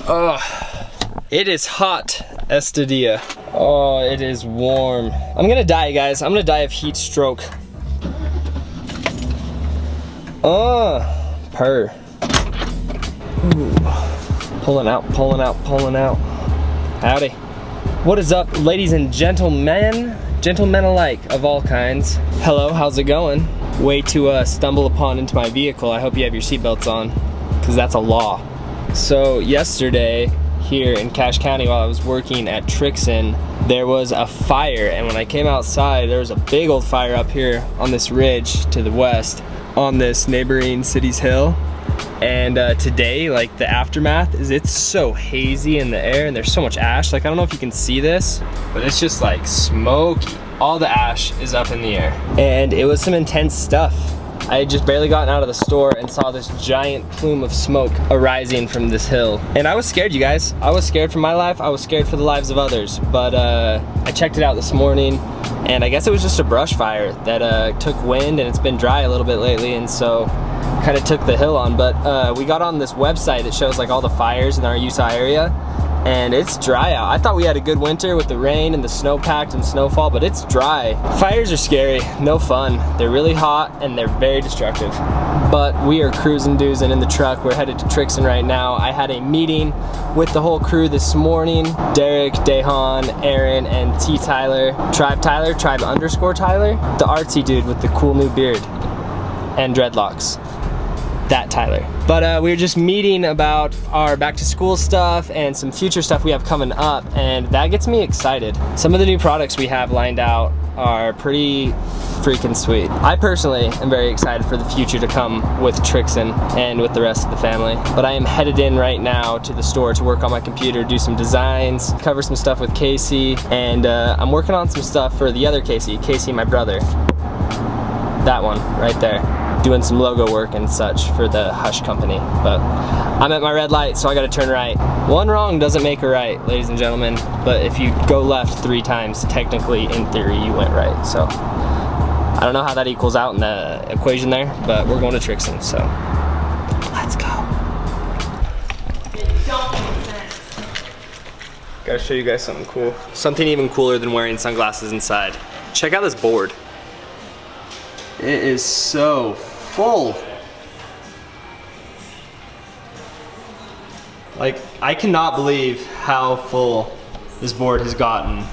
Oh, it is hot, Estadia. Oh, it is warm. I'm gonna die, guys. I'm gonna die of heat stroke. Oh, purr. Ooh. Pulling out, pulling out, pulling out. Howdy. What is up, ladies and gentlemen? Gentlemen alike of all kinds. Hello, how's it going? Way to stumble upon into my vehicle. I hope you have your seatbelts on, because that's a law. So yesterday, here in Cache County, while I was working at Trixen, there was a fire, and when I came outside, there was a big old fire up here on this ridge to the west on this neighboring city's hill. And today, like, the aftermath is, it's so hazy in the air and there's so much ash. Like, I don't know if you can see this, but it's just like smoky. All the ash is up in the air. And it was some intense stuff. I had just barely gotten out of the store and saw this giant plume of smoke arising from this hill. And I was scared, you guys. I was scared for my life. I was scared for the lives of others. But I checked it out this morning, and I guess it was just a brush fire that took wind, and it's been dry a little bit lately, and so kind of took the hill on. But we got on this website that shows like all the fires in our Utah area, and it's dry out. I thought we had a good winter with the rain and the snowpack and snowfall, but it's dry. Fires are scary, no fun. They're really hot and they're very destructive. But we are cruising doozing in the truck. We're headed to Trixen right now. I had a meeting with the whole crew this morning. Derek, Dehan, Aaron, and T. Tyler. Tribe _ Tyler. The artsy dude with the cool new beard and dreadlocks. That Tyler. But we were just meeting about our back to school stuff and some future stuff we have coming up, and that gets me excited. Some of the new products we have lined out are pretty freaking sweet. I personally am very excited for the future to come with Trixen and with the rest of the family. But I am headed in right now to the store to work on my computer, do some designs, cover some stuff with Casey, and I'm working on some stuff for the other Casey, my brother. That one right there. Doing some logo work and such for the Hush company. But I'm at my red light, so I gotta turn right. One wrong doesn't make a right, ladies and gentlemen, but if you go left 3 times, technically, in theory, you went right. So I don't know how that equals out in the equation there, but we're going to Trixen, so let's go. Gotta show you guys something cool. Something even cooler than wearing sunglasses inside. Check out this board. It is so full. Like, I cannot believe how full this board has gotten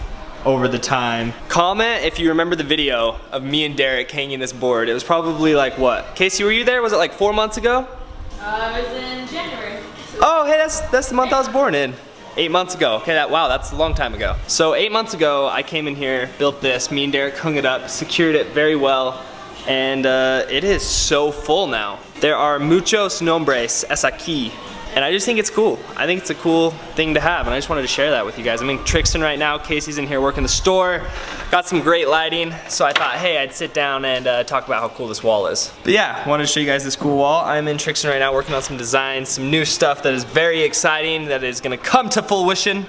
over the time. Comment if you remember the video of me and Derek hanging this board. It was probably like, what? Casey, were you there? Was it like 4 months ago? It was in January. Oh, hey, that's the month I was born in. 8 months ago. Okay, wow, that's a long time ago. So 8 months ago, I came in here, built this. Me and Derek hung it up, secured it very well. And it is so full now. There are muchos nombres es aquí, and I just think it's cool. I think it's a cool thing to have, and I just wanted to share that with you guys. I'm in Trixen right now. Casey's in here working the store. Got some great lighting, so I thought, hey, I'd sit down and talk about how cool this wall is. But yeah, wanted to show you guys this cool wall. I'm in Trixen right now working on some designs, some new stuff that is very exciting, that is gonna come to fruition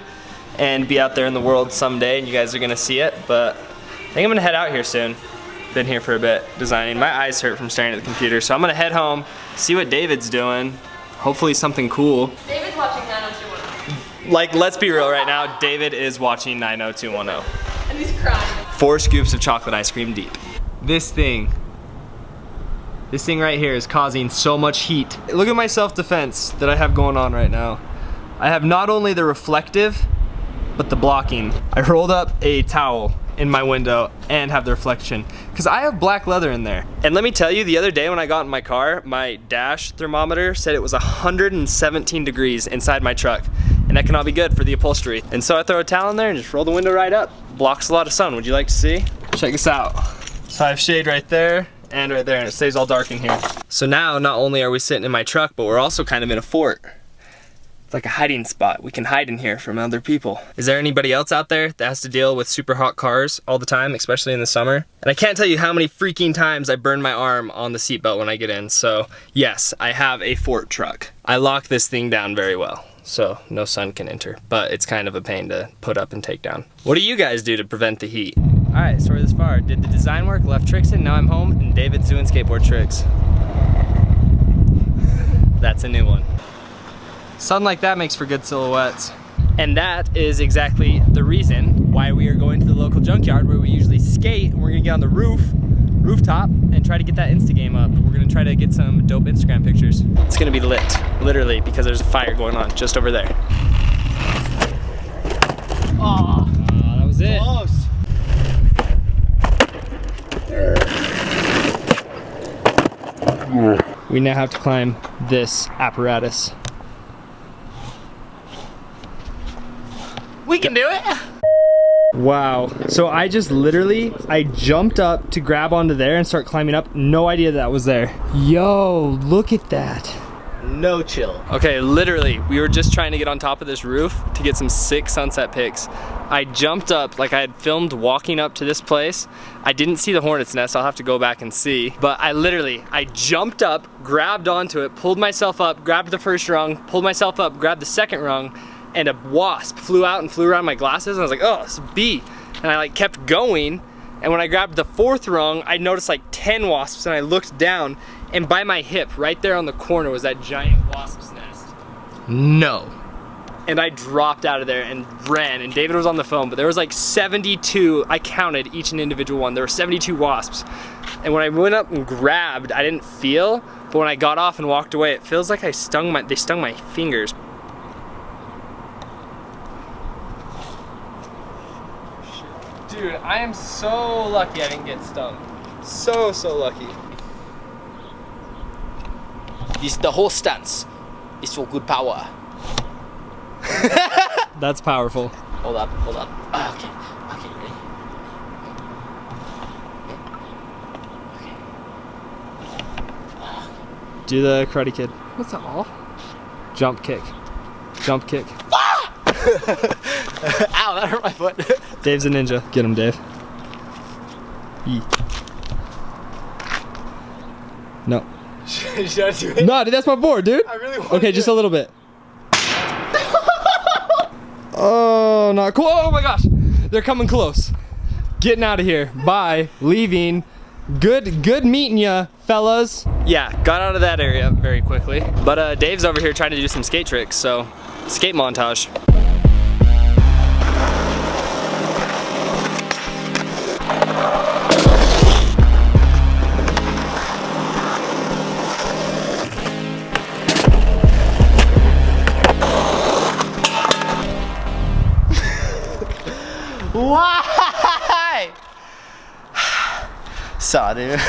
and be out there in the world someday, and you guys are gonna see it. But I think I'm gonna head out here soon. Been here for a bit designing. My eyes hurt from staring at the computer, so I'm gonna head home, see what David's doing. Hopefully something cool. David's watching 90210. Like, let's be real right now, David is watching 90210. And he's crying. 4 scoops of chocolate ice cream deep. This thing right here is causing so much heat. Look at my self-defense that I have going on right now. I have not only the reflective, but the blocking. I rolled up a towel in my window and have the reflection, because I have black leather in there. And let me tell you, the other day when I got in my car, my dash thermometer said it was 117 degrees inside my truck, and that cannot be good for the upholstery. And so I throw a towel in there and just roll the window right up. Blocks a lot of sun. Would you like to see? Check this out. So I have shade right there and right there, and it stays all dark in here. So now, not only are we sitting in my truck, but we're also kind of in a fort. Like a hiding spot. We can hide in here from other people. Is there anybody else out there that has to deal with super hot cars all the time, especially in the summer? And I can't tell you how many freaking times I burn my arm on the seatbelt when I get in. So yes, I have a fort truck. I lock this thing down very well, so no sun can enter, but it's kind of a pain to put up and take down. What do you guys do to prevent the heat? All right, story this far. Did the design work, left Trixen, now I'm home, and David's doing skateboard tricks. That's a new one. Sun like that makes for good silhouettes. And that is exactly the reason why we are going to the local junkyard where we usually skate, and we're gonna get on the rooftop and try to get that Insta game up. We're gonna try to get some dope Instagram pictures. It's gonna be lit, literally, because there's a fire going on just over there. Oh, that was it. Close. We now have to climb this apparatus. We can do it. Wow. So I just I jumped up to grab onto there and start climbing up. No idea that was there. Yo, look at that. No chill. Okay, literally, we were just trying to get on top of this roof to get some sick sunset pics. I jumped up, like I had filmed walking up to this place. I didn't see the hornet's nest, I'll have to go back and see. But I jumped up, grabbed onto it, pulled myself up, grabbed the first rung, pulled myself up, grabbed the second rung, and a wasp flew out and flew around my glasses, and I was like, oh, it's a bee. And I like kept going, and when I grabbed the fourth rung, I noticed like 10 wasps, and I looked down, and by my hip, right there on the corner, was that giant wasp's nest. No. And I dropped out of there and ran, and David was on the phone, but there was like 72, I counted each and individual one, there were 72 wasps. And when I went up and grabbed, I didn't feel, but when I got off and walked away, it feels like they stung my fingers. Dude, I am so lucky I didn't get stung. So lucky. The whole stance is for good power. That's powerful. Hold up. Okay, ready? Do the Karate Kid. What's that all? Jump kick. Jump kick. Ow, that hurt my foot. Dave's a ninja. Get him, Dave. Yee. No. Should I do it? No, dude, that's my board, dude. I really want Okay, just a little bit. Oh, not cool. Oh my gosh. They're coming close. Getting out of here. Bye. Leaving. Good meeting ya, fellas. Yeah, got out of that area very quickly. But Dave's over here trying to do some skate tricks, so skate montage. Why? Saw, dude.